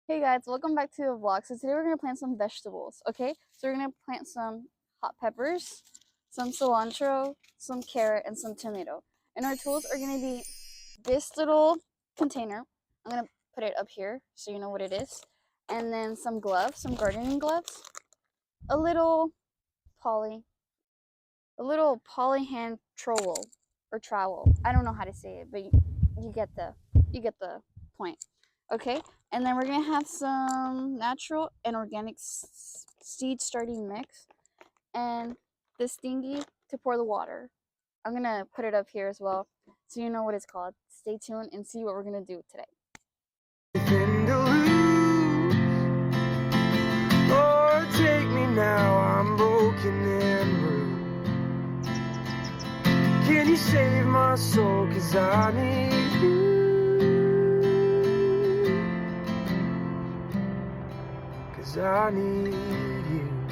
Hey guys, welcome back to the vlog. So today we're gonna plant some vegetables, okay? So we're gonna plant some hot peppers, some cilantro, some carrot, and some tomato. And our tools are gonna be this little container. I'm gonna put it up here so you know what it is. And then some gloves, some gardening gloves, a little poly, a little poly hand trowel or trowel. I don't know how to say it, but you get the point. Okay, and then we're gonna have some natural and organic seed starting mix and this thingy to pour the water. I'm gonna put it up here as well so you know what it's called. Stay tuned and see what we're gonna do today. Lord, take me now, I'm broken and bruised. Can you save my soul, 'cause I need you. 'Cause I need you.